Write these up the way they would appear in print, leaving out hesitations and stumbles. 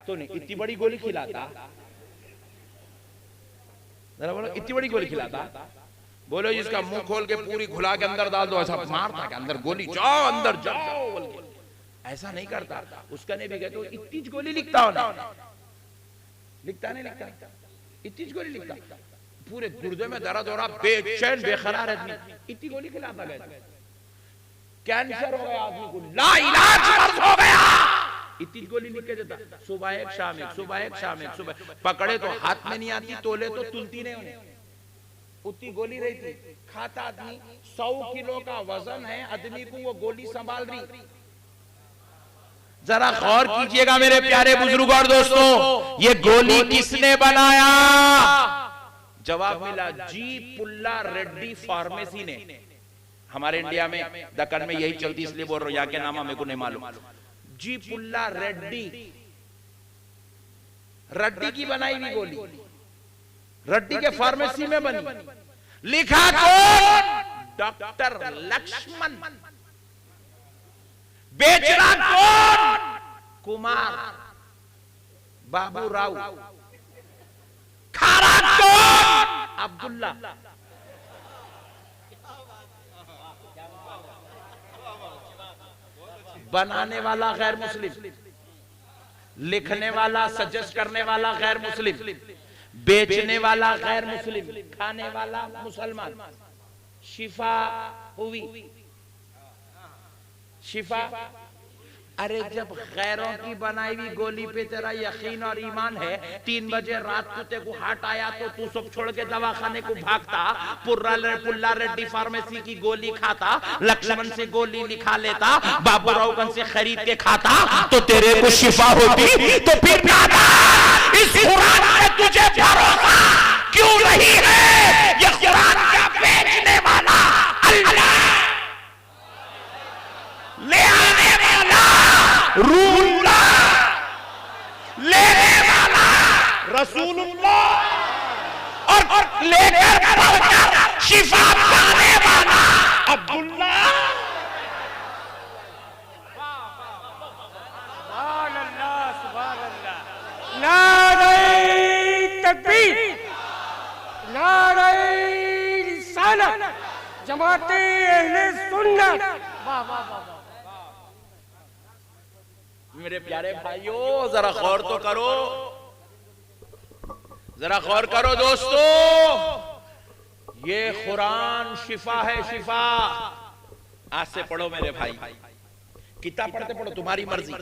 तो नहीं, इतनी बड़ी गोली खिलाता, जरा बोलो इतनी बड़ी गोली खिलाता, बोलो जिसका मुंह खोल के पूरी घुला के अंदर डाल दो, ऐसा मारता के अंदर गोली जाओ अंदर जाओ बोल के, ऐसा नहीं करता। उसका नहीं भी कहते इतनी गोली लिखता हो ना, लिखता नहीं लिखता, इतनी गोली लिखता, पूरे गुर्दे में दर्द हो रहा, बेचैन बेकरार आदमी, इतनी गोली खिलाता गया, कैंसर हो गया आदमी को, लाइलाज मर्द हो गया, इतनी गोली लिख के देता, सुबह एक शाम एक, सुबह एक शाम एक, सुबह पकड़े तो हाथ में नहीं आती, तोले तो तुलती नहीं उन्हें, उतनी गोली रहती। खाता आदमी 100 किलो का वजन है आदमी को, वो गोली संभाल रही। जरा गौर कीजिएगा मेरे प्यारे बुजुर्ग और दोस्तों, ये गोली किसने बनाया? जवाब मिला जी पुल्ला रेड्डी फार्मेसी ने। हमारे इंडिया में दक्कन में यही चलती, इसलिए बोल रहा हूं, यहाँ के नाम मेरे को नहीं मालूम। जी पुल्ला रेड्डी, रेड्डी की बनाई हुई गोली, रेड्डी के फार्मेसी में बनी। लिखा कौन? डॉक्टर लक्ष्मण। बेचना कौन? कुमार बाबू राव। खारा कौन? अब्दुल्ला। बनाने वाला गैर मुस्लिम, लिखने वाला सजेस्ट करने वाला गैर मुस्लिम, बेचने वाला गैर मुस्लिम, खाने वाला मुसलमान। शिफा हुई, शिफा। अरे जब गैरों की बनाई हुई गोली पे तेरा यकीन और ईमान है, 3 बजे रात को तेरे को हार्ट आया तो तू सब छोड़ के दवाखाने को भागता, पुल्ला रेड्डी फार्मेसी की गोली खाता, लक्ष्मण से गोली लिखा लेता, बाबूरावगंज से खरीद के खाता, तो तेरे को शिफा होती। तो फिर इस कुरान में तुझे भरोसा क्यों नहीं है? ये कुरान का बेचने वाला अल्लाह, ले आने वाला रूहुल्लाह, लेने वाला रसूलुल्लाह, और लेकर पहुंचकर शिफा पाने वाला अब्दुल्ला। सुभान अल्लाह, सुभान अल्लाह। नारे तकबीर, नारे रिसालत, जमाते अहले सुन्नत। वाह वाह वाह। मेरे प्यारे भाइयों जरा गौर तो करो, जरा गौर करो दोस्तों, ये कुरान शिफा है, शिफा। आज से पढ़ो मेरे भाई, कितना पढ़ते पढ़ो तुम्हारी मर्जी,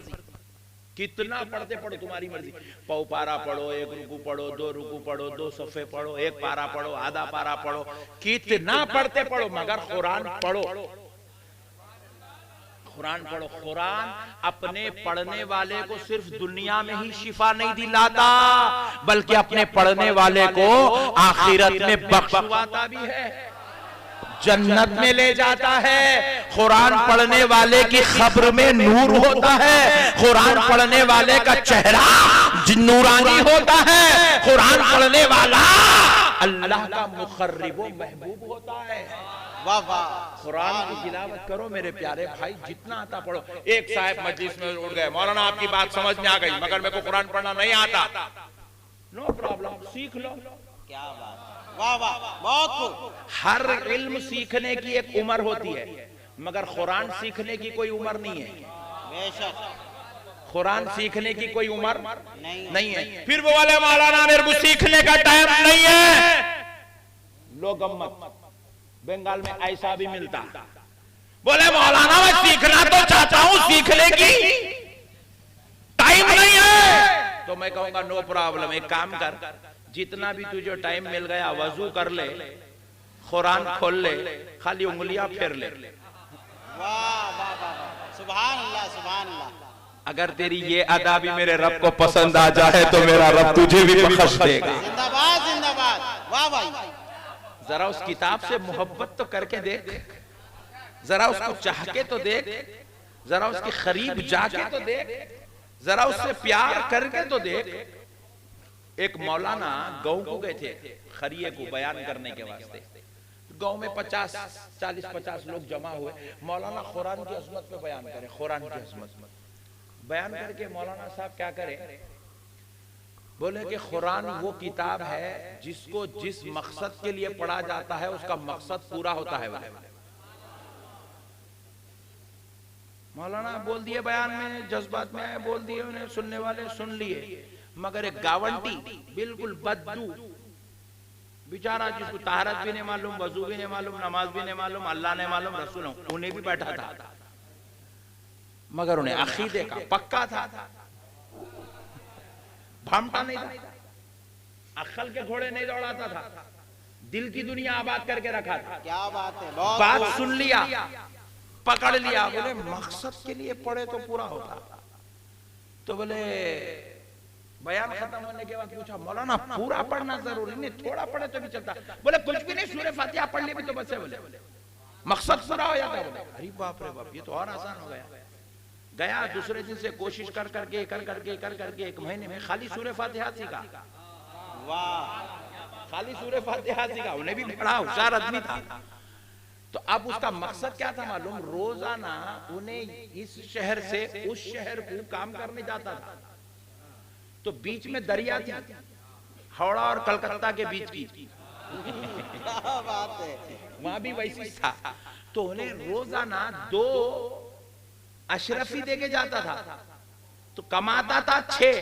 कितना पढ़ते पढ़ो तुम्हारी मर्जी। पौ पारा पढ़ो, 1 रुकू पढ़ो, 2 रुकू पढ़ो, 2 सफ़े पढ़ो, 1 पारा पढ़ो, आधा पारा पढ़ो, कितना पढ़ते पढ़ो, मगर कुरान पढ़ो, कुरान पढ़ो। कुरान अपने पढ़ने वाले को सिर्फ दुनिया में ही शिफा नहीं दिलाता, बल्कि अपने पढ़ने वाले को आखिरत में बख्शवाता भी है, जन्नत में ले जाता है। कुरान पढ़ने वाले की खब्र में नूर होता है, कुरान पढ़ने वाले का चेहरा नूरानी होता है, कुरान पढ़ने वाला अल्लाह का मुखर्रिब व महबूब होता है। वाह वाह। कुरान की तिलावत करो मेरे प्यारे भाई, जितना आता पढ़ो। एक साहब मजलिस में उठ गए, मौलाना आपकी बात समझ में आ गई, मगर मेरे को कुरान पढ़ना नहीं आता। नो प्रॉब्लम, सीख लो। क्या बात, वाह वाह, बहुत खूब। हर इल्म सीखने की एक उम्र होती है, मगर कुरान सीखने की कोई उम्र नहीं है। बेशक कुरान सीखने की कोई उम्र नहीं है। फिर वो वाले मौलाना मेरे को सीखने का टाइम नहीं है, लोग गम्मत। बंगाल में ऐसा भी मिलता, बोले मौलाना मैं सीखना तो चाहता हूं, सीखने की टाइम नहीं है। तो मैं कहूंगा नो प्रॉब्लम, एक काम कर, जितना भी तुझे टाइम मिल गया वजू कर ले, कुरान खोल ले, खाली उंगलियां फेर ले। वाह वाह वाह, सुभान अल्लाह, सुभान अल्लाह। अगर तेरी ये अदा भी मेरे रब को पसंद आ जाए तो मेरा रब तुझे भी बख्श देगा। जिंदाबाद जिंदाबाद, वाह भाई। जरा उस किताब से मोहब्बत तो करके देख, जरा उसको चाह के तो देख, जरा उसके करीब जाके तो देख, जरा उससे प्यार करके तो देख। एक मौलाना गांव को गए थे खरिये को बयान करने के वास्ते। गांव में 40-50 लोग जमा हुए। मौलाना कुरान की अजमत पे बयान करे, कुरान की अजमत बयान करके मौलाना साहब क्या करे, बोले कि कुरान वो किताब है जिसको जिस मकसद के लिए पढ़ा जाता है उसका मकसद पूरा होता है। बोले मौलाना बोल दिए बयान में, जज्बात में आए बोल दिए, उन्हें सुनने वाले सुन लिए, मगर एक गावंटी बिल्कुल बद्दू बेचारा जिसको ताहरत भी नहीं मालूम, वजू भी नहीं मालूम, नमाज भी नहीं मालूम, अल्लाह ने मालूम, रसूल, उन्हें भी बैठा था, मगर उन्हें अकीदे का पक्का था, भामटा नहीं था, अक्ल के घोड़े नहीं दौड़ाता था, दिल की दुनिया आबाद करके रखा था। क्या बात है, बात सुन लिया, पकड़ लिया, बोले मकसद के लिए पढ़े तो पूरा होता। तो बोले बयान खत्म होने के बाद पूछा मौलाना पूरा पढ़ना जरूरी नहीं, थोड़ा पढ़े तो भी चलता। बोले कुछ भी नहीं, सूरह फातिहा पढ़ ले भी तो बस है, बोले मकसद पूरा हो जाता। बोले अरे बाप रे बाप, ये तो और आसान हो गया। गया दूसरे दिन से कोशिश कर करके एक महीने में खाली सूरह फातिहा सीखा। वाह, खाली सूरह फातिहा सीखा। उन्हें भी बड़ा होशियार आदमी था। तो अब उसका मकसद क्या था मालूम? रोजाना उन्हें इस शहर से उस शहर को काम करने जाता था, तो बीच में दरिया थी, हावड़ा और कलकत्ता के बीच की। क्या बात है, वहां भी वैसी था। तो उन्हें रोजाना 2 अशरफी देके जाता था, तो कमाता था 6।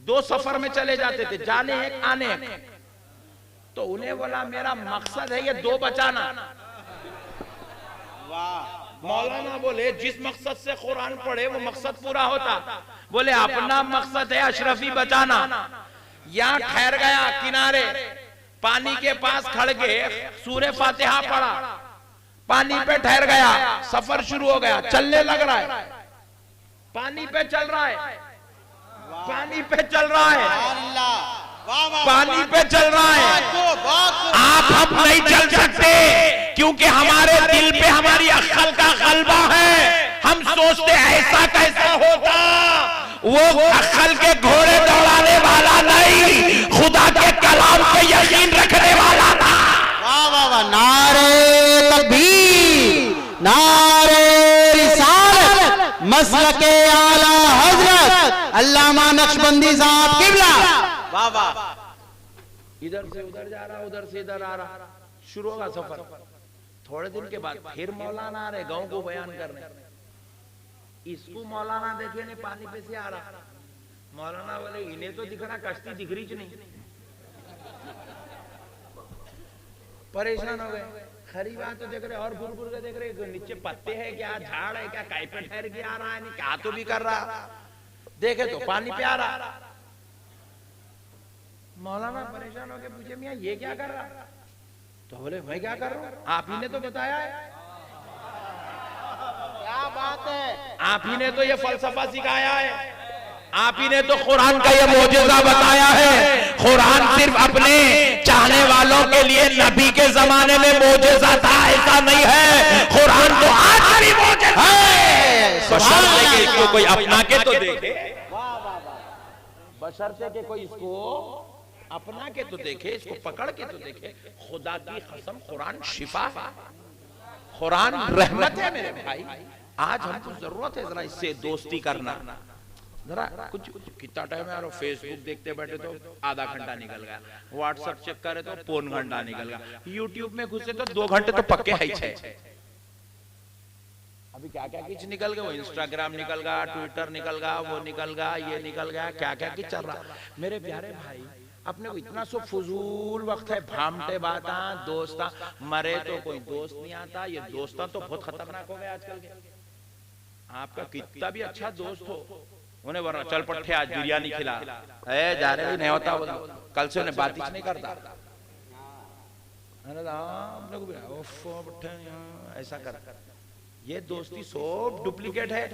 2 सफर में चले जाते थे, जाने एक आने एक। तो उन्हें बोला मेरा मकसद है ये 2 बचाना। वाह, मौलाना बोले जिस मकसद से कुरान पढ़े वो मकसद पूरा होता। बोले अपना मकसद है अशरफी बचाना। यहाँ ठहर गया किनारे, पानी के पास खड़ के सूरह फातिहा पढ़ा, पानी पे ठहर गया, सफर शुरू हो गया, चलने लग रहा है, पानी पे चल रहा है, पानी पे चल रहा है, अल्लाह, वाह वाह, पानी पे चल रहा है। आप हम नहीं चल सकते क्योंकि हमारे दिल पे हमारी अक्ल का गलबा है। हम सोचते ऐसा कैसा होता, वो अक्ल के घोड़े दौड़ाने वाला नहीं, खुदा के कलाम पे यकीन रखने वाला था। वाह वाह वाह, नारे तकबीर, नारे रिसालत, मसलके आला हजरत अल्लामा नक्शबंदी साहब किबला। वाह वाह, इधर से उधर जा रहा, उधर से इधर आ रहा, शुरू होगा सफर। थोड़े दिन के बाद फिर मौलाना आ रहे गांव को बयान करने। इसको मौलाना देखे ने पानी पे से आ रहा। मौलाना बोले इन्हें तो दिख रहा, कश्ती दिख रही नहीं। परेशान हो गए। खरी बात तो देख रहे और गुरगुर के देख रहे, नीचे पत्ते है क्या, झाड़ है क्या, काई पे ठहर के आ रहा है, नहीं क्या तो भी कर रहा। देखे तो पानी पे आ रहा। मौलाना परेशान होके पूछे मियां ये क्या कर रहा? तो बोले मैं क्या कर रहा हूं, आप ही ने तो बताया है। क्या बात है, आप ही ने तो ये फलसफा सिखाया है, आप ही ने तो कुरान का ये मोजेज़ा बताया है। कुरान सिर्फ अपने चाहने वालों के लिए नबी के जमाने में मोजेज़ा था, ऐसा नहीं है। कुरान तो आज भी मोजेज़ा है। बशर्ते कि इसको कोई अपना के तो देखे, बशर्ते कि कोई इसको अपना के तो देखे, इसको पकड़ के तो देखे। खुदा की कसम कुरान शिफा है, कुरान रहमत है मेरे भाई। आज हमको जरूरत है जरा इससे दोस्ती करना। जरा कुछ कितना टाइम है यार, फेसबुक देखते बैठे तो आधा घंटा निकल गया, व्हाट्सएप चेक करे तो 1 घंटा निकल गया, यूट्यूब में घुसे तो 2 घंटे तो पक्के है ही। अभी क्या क्या कुछ निकल गया, वो इंस्टाग्राम निकल गया, ट्विटर निकल गया, वो निकल गया, ये निकल गया, क्या क्या कुछ चल रहा। मेरे प्यारे भाई अपने को इतना सो फजूल वक्त है, भामटे बाता दोस्ता, मरे तो कोई दोस्त नहीं आता। ये दोस्ता तो बहुत खतरनाक हो गए आजकल के। आपका कितना भी अच्छा दोस्त हो, उन्हें वरना चल पट्टे आज बिरयानी खिला, ए जा रहे नहीं होता, कल से उन्हें बात नहीं करता। ऐसा कर, ये दोस्ती सब डुप्लीकेट है।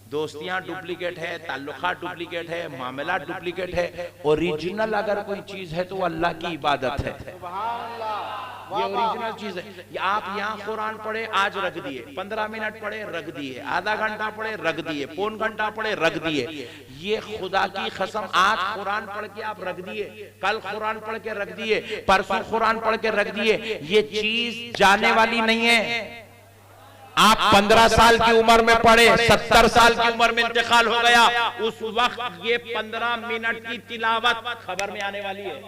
दोस्तियां डुप्लीकेट है, ताल्लुकात डुप्लीकेट है, मामला डुप्लीकेट है। ओरिजिनल अगर कोई चीज है तो अल्लाह की इबादत है, ये ओरिजिनल चीज है। आप यहाँ कुरान पढ़े आज रख दिए, 15 मिनट पढ़े रख दिए, आधा घंटा पढ़े रख दिए, 1 घंटा पढ़े रख दिए। ये खुदा की कसम आज कुरान पढ़ के आप रख दिए, कल कुरान पढ़ के रख दिए, परसों कुरान पढ़ के रख दिए, ये चीज जाने वाली नहीं है। आप 15 साल की उम्र में पढ़े, 70 साल की उम्र में इंतकाल हो गया, उस वक्त ये 15 मिनट की तिलावत खबर में आने वाली है।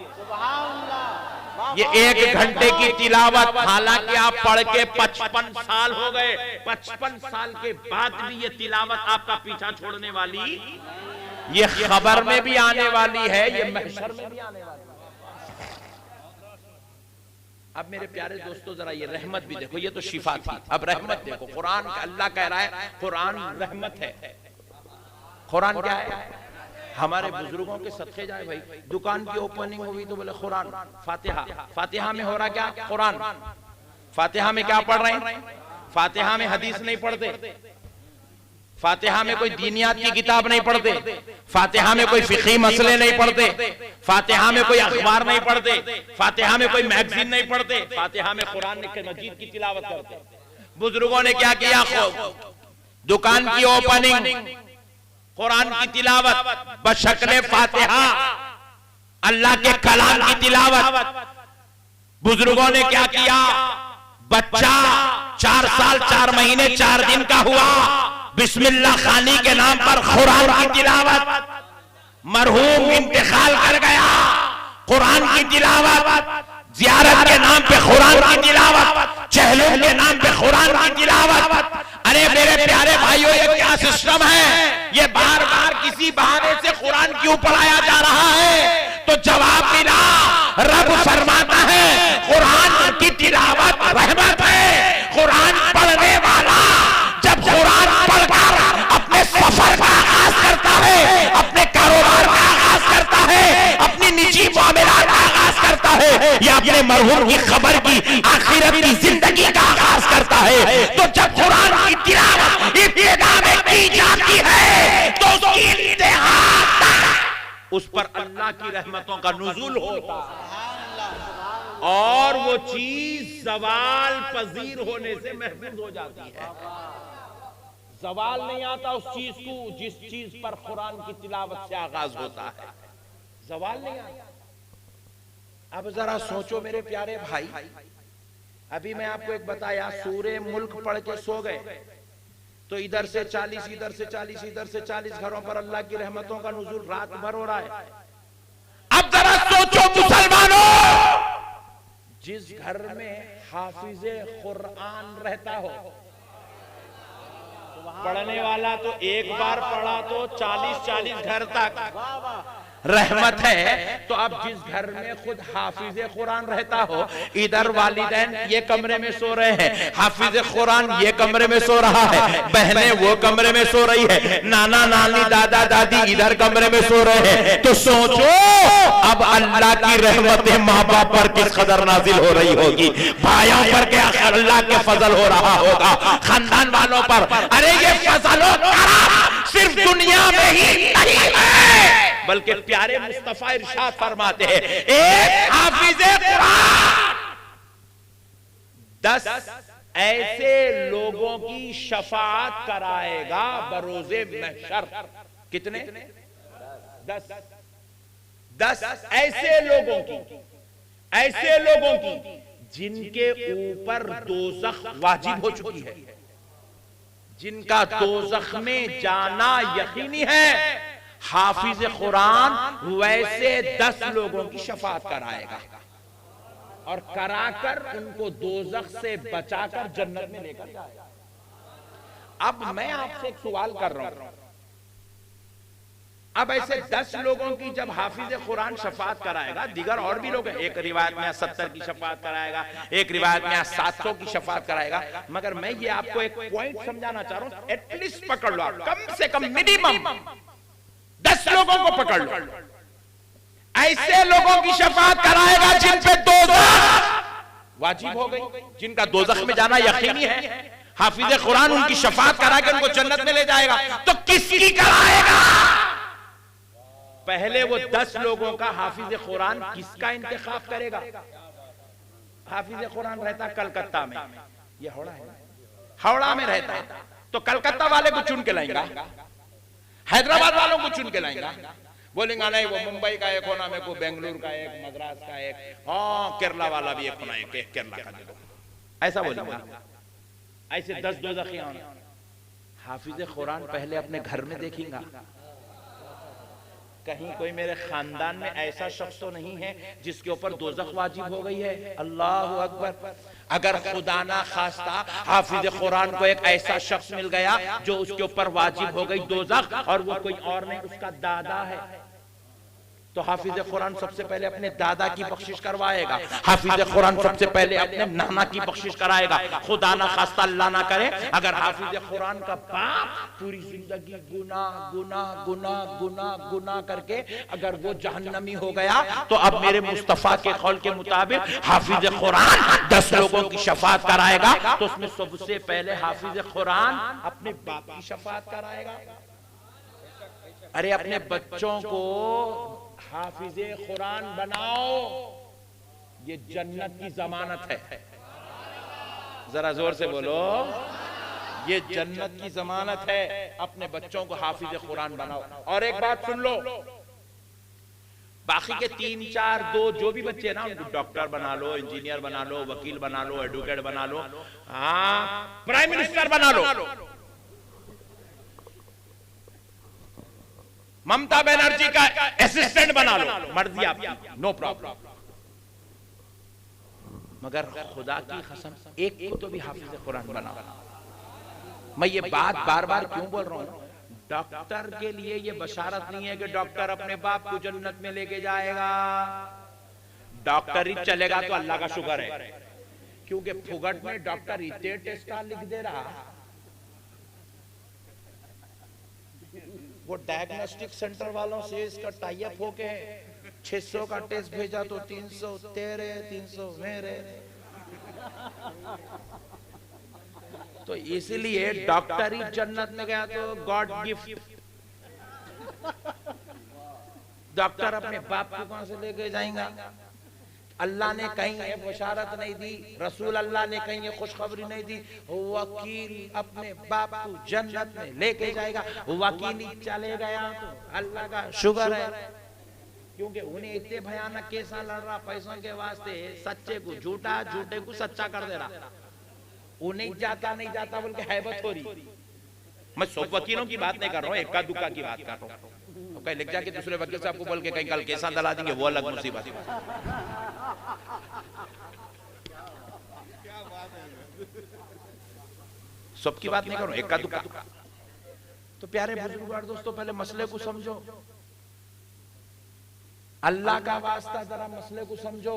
ये 1 घंटे की तिलावत, हालांकि आप पढ़ के 55 साल हो गए, 55 साल के बाद भी ये तिलावत आपका पीछा छोड़ने वाली, ये खबर में भी आने वाली है, ये महशर में भी आने वाली है। अब मेरे प्यारे दोस्तों जरा ये रहमत भी देखो, ये तो शिफा थी, अब रहमत देखो। कुरान का अल्लाह कह रहा है कुरान रहमत है। कुरान क्या है? हमारे बुजुर्गों के सदके जाए भाई, दुकान की ओपनिंग हुई तो बोले कुरान, फातिहा, फातिहा में हो रहा क्या? कुरान। फातिहा में क्या पढ़ रहे हैं? फातिहा में हदीस नहीं पढ़ते, फातिहा में कोई दीनियात की किताब नहीं पढ़ते, फातिहा में कोई फिक़ही मसले नहीं पढ़ते, फातिहा में कोई अखबार नहीं पढ़ते, फातिहा में कोई मैगजीन नहीं पढ़ते, फातिहा में कुरान मजीद की तिलावत करते। बुजुर्गों ने क्या किया? दुकान की ओपनिंग, कुरान की तिलावत बशक्ल फातिहा, अल्लाह के कलाम की तिलावत। बुजुर्गों ने क्या किया? बच्चा 4 साल 4 महीने 4 दिन का हुआ, बिस्मिल्लाह खानी के नाम पर कुरान की तिलावत। मरहूम इंतकाल कर गया, कुरान की तिलावत। जियारत के नाम पे कुरान की तिलावत, चहलों के नाम पे कुरान की तिलावत। अरे मेरे प्यारे भाइयों, ये क्या सिस्टम है? ये बार बार किसी बहाने से कुरान क्यों पढ़ाया जा रहा है? तो जवाब मिला, रब फरमाता है कुरान की तिलावत रहमत है। कुरान पढ़ने वाला जब कुरान पढ़कर अपने सफर का आगाज करता है, अपने कारोबार का आगाज करता है, अपनी निजी मामलात का आगाज करता है, या अपने मरहूम की खबर की आखिरत की जिंदगी का आगाज करता है, तो जब कुरान की तिलावत इब्तिदा में की जाती है तो उसकी इंतहा तक उस पर अल्लाह की रहमतों का नुज़ूल होता है और वो चीज ज़वाल पजीर होने से महफूज हो जाती है। ज़वाल नहीं आता उस चीज को जिस चीज पर कुरान की तिलावत से आगाज होता है, ज़वाल नहीं आता। अब जरा सोचो मेरे प्यारे भाई, अभी मैं आपको एक बताया, सूरे मुल्क पढ़ के सो गए तो इधर से 40, इधर से 40, इधर से 40 घरों पर अल्लाह की रहमतों का नुज़ूल रात भर हो रहा है। अब जरा सोचो मुसलमानों, जिस घर में हाफिज़े कुरान रहता हो, पढ़ने वाला तो एक बार पढ़ा तो 40-40 घर तक रहमत है। तो अब जिस घर में खुद हाफिज़े कुरान रहता हो, इधर वालिदैन ये कमरे में सो रहे हैं, हाफिज़े कुरान ये कमरे में सो रहा है, बहनें वो कमरे में सो रही है, नाना नानी दादा दादी इधर कमरे में सो रहे हैं, तो सोचो अब अल्लाह की रहमतें माँ बाप पर किस कदर नाजिल हो रही होगी, भाइयों पर क्या अल्लाह के फजल हो रहा होगा, खानदान वालों पर। अरे ये फजल सिर्फ दुनिया में ही नहीं है, बल्कि प्यारे मुस्तफा इरशाद फरमाते हैं, एक हाफिज़े कुरान 10 ऐसे लोगों की शफाअत कराएगा बरोज़े महशर। कितने? 10 ऐसे लोगों की जिनके ऊपर दोज़ख वाजिब हो चुकी है, जिनका दोज़ख में जाना यकीनी है। हाफिज़ कुरान वैसे 10 लोगों की शफाअत कराएगा और कराकर उनको दोज़ख से बचाकर जन्नत में लेकर जाएगा। अब मैं आपसे एक सवाल कर रहा हूं, अब ऐसे 10 लोगों की जब हाफिज़ कुरान शफाअत कराएगा, दीगर और भी लोग हैं, एक रिवायत में 70 की शफाअत कराएगा, एक रिवायत में 700 की शफाअत कराएगा, मगर मैं ये आपको एक पॉइंट समझाना चाह रहा हूं, एटलीस्ट पकड़ लो, कम से कम मिनिमम 10 लोगों को पकड़ लो, ऐसे लोगों की शफाअत कराएगा जिन पे दोज़ख वाजिब हो गई, जिनका दोज़ख में जाना यकीनी है। हाफिज़ कुरान उनकी शफाअत करा के उनको जन्नत में ले जाएगा, तो किसकी कराएगा? पहले वो 10 लोगों का हाफिज़ कुरान किसका इंतखाब करेगा? हाफिज़ कुरान रहता कलकत्ता में, ये हावड़ा में रहता है, तो कलकत्ता वाले को चुन के लाएगा, हैदराबाद वालों को चुन के लाएगा, बोलेंगे नहीं वो मुंबई का एक होना, मेरे को बेंगलुरु का एक, मद्रास का एक, हाँ केरला वाला भी एक होना, एक केरला का दे दो, ऐसा बोलेंगे। ऐसे 10 दोज़खियां होना। हाफिज कुरान पहले अपने घर में देखेंगे, कहीं कोई मेरे खानदान में ऐसा शख्स तो नहीं है जिसके ऊपर दोज़ख वाजिब हो गई है। अल्लाह अकबर। अगर खुदा ना खास्ता हाफिज कुरान को एक ऐसा शख्स मिल गया जो उसके ऊपर वाजिब हो गई दोज़ख, और वो कोई और नहीं उसका दादा है, तो हाफिज कुरान सबसे पहले अपने दादा की बख्शिश करवाएगा, हाफिज कुरान सबसे पहले अपने नाना की बख्शिश कराएगा। खुदा ना खास्ता अल्लाह ना करे अगर हाफिज कुरान का बाप पूरी जिंदगी गुना गुना गुना गुना गुना करके अगर वो जहन्नमी हो गया, तो अब मेरे मुस्तफा के कौल के मुताबिक हाफिज कुरान 10 लोगों की शफात कराएगा, तो उसमें सबसे पहले हाफिज कुरान अपने बाप की शफात कराएगा। अरे अपने बच्चों को हाफिजे कुरान बनाओ, ये जन्नत की जमानत है। जरा जोर से बोलो, ये जन्नत की जमानत है। अपने बच्चों को हाफिजे कुरान बनाओ। और एक बात सुन लो, बाकी के 3 4 2 जो भी बच्चे ना उनको डॉक्टर बना लो, इंजीनियर बना लो, वकील बना लो, एडवोकेट बना लो, हाँ प्राइम मिनिस्टर बना लो, ममता बनर्जी का असिस्टेंट बना लो, मर्जी आपकी, नो प्रॉब्लम। मगर खुदा की कसम एक को तो भी हाफिज कुरान बनाओ। मैं ये बात बार बार क्यों बोल रहा हूं? डॉक्टर के लिए ये बशारत नहीं है कि डॉक्टर अपने बाप को जन्नत में लेके जाएगा। डॉक्टर ही चलेगा तो अल्लाह का शुक्र है, क्योंकि फुगट में डॉक्टर इतने टेस्ट लिख दे रहा, वो डायग्नोस्टिक सेंटर वालों से इसका टाई अप होके 600 का टेस्ट भेजा तो 300 तेरे, 300 मेरे। तो इसलिए डॉक्टर ही जन्नत में गया तो गॉड गिफ्ट। डॉक्टर अपने बाप को कहां से लेके जाएगा? अल्लाह ने कहीं ये बशारत नहीं दी, रसूल अल्लाह ने कहीं ये खुशखबरी नहीं दी, वकील अपने बाप को जन्नत में लेके जाएगा। वकील ही चले गया तो अल्लाह का शुक्र है, क्योंकि उन्हें इतने भयानक केस लड़ रहा पैसों के वास्ते, सच्चे को झूठा, झूठे को सच्चा कर दे रहा। उन्हें जाता नहीं जाता बोल के हैबत हो रही। मैं सब वकीलों की बात नहीं कर रहा हूँ, इक्का दुक्का की बात कर रहा हूँ। कहीं लिख जाके दूसरे वकील साहब को बोल के कहीं कल केसा दला देंगे, वो अलग मुसीबत है। सबकी बात नहीं करो, इक्का दुक्का। तो प्यारे बुजुर्ग और दोस्तों, पहले मसले को समझो, अल्लाह का वास्ता जरा मसले को समझो।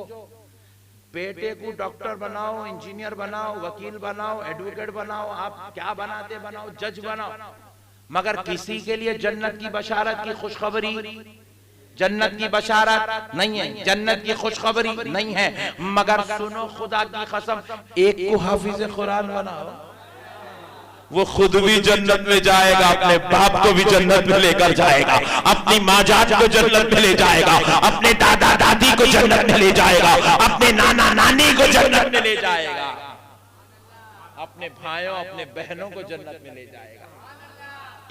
बेटे को डॉक्टर बनाओ, इंजीनियर बनाओ, वकील बनाओ, एडवोकेट बनाओ, आप क्या बनाते बनाओ, जज बनाओ, मगर किसी के लिए जन्नत की बशारत की खुशखबरी, जन्नत की बशारत नहीं है, जन्नत की खुशखबरी नहीं है। मगर सुनो खुदा की कसम, एक को हाफिज कुरान बनाओ, वो खुद भी जन्नत में जाएगा, अपने बाप को भी जन्नत में लेकर जाएगा, अपनी माजात को जन्नत में ले जाएगा, अपने दादा दादी को जन्नत में ले जाएगा, अपने नाना नानी को जन्नत में ले जाएगा, अपने भाइयों अपने बहनों को जन्नत में ले जाएगा।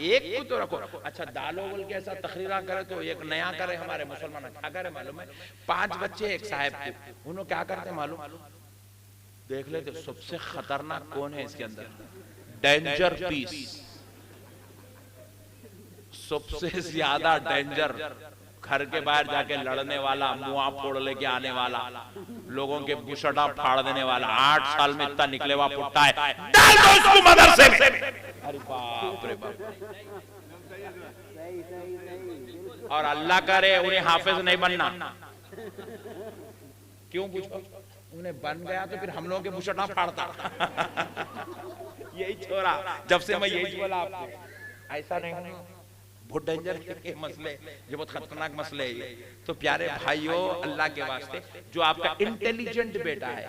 एक को तो रखो। अच्छा, दालो बोल के ऐसा तकरीरा करे तो एक नया करे। हमारे मुसलमान क्या करे मालूम है? 5 बच्चे एक साहब के, उन्होंने क्या करते मालूम? देख लेते सबसे खतरनाक कौन है इसके अंदर, डेंजर पीस, सबसे ज्यादा डेंजर, घर के बाहर जाके लड़ने वाला, मुआ फोड़ लेके आने वाला, लोगों के बुशड़ा फाड़ देने वाला, 8 साल में इतना निकले हुआ पुट्टा है, डाल दो इसको मदरसे में। अरे बाप रे बाप। और अल्लाह करे उन्हें हाफिज नहीं बनना, क्यों पूछो? उन्हें बन गया तो फिर हम लोगों के बुशड़ा फाड़ता। यही छोरा, जब से मैं यही बोला आपको, ऐसा नहीं, बहुत डेंजर के मसले, ये बहुत खतरनाक मसले है ये। तो प्यारे भाइयों, अल्लाह के वास्ते, जो आपका इंटेलिजेंट बेटा है,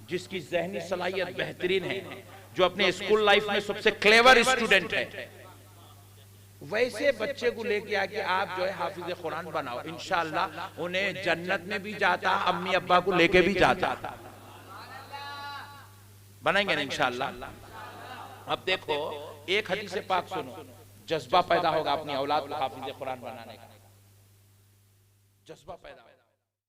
जिसकी जहनी सलाहियत बेहतरीन है, जो अपने स्कूल लाइफ में सबसे क्लेवर स्टूडेंट है, वैसे बच्चे को लेके आके आप जो है हाफिज कुरान बनाओ, इंशाअल्लाह उन्हें जन्नत में भी जाता, अम्मी अब्बा को लेके भी जाता। बनाएंगे ना इंशाअल्लाह। अब देखो, एक हदीस पाक सुनो, जज्बा पैदा होगा अपनी औलाद को हाफिज कुरान बनाने का, जज्बा पैदा होगा।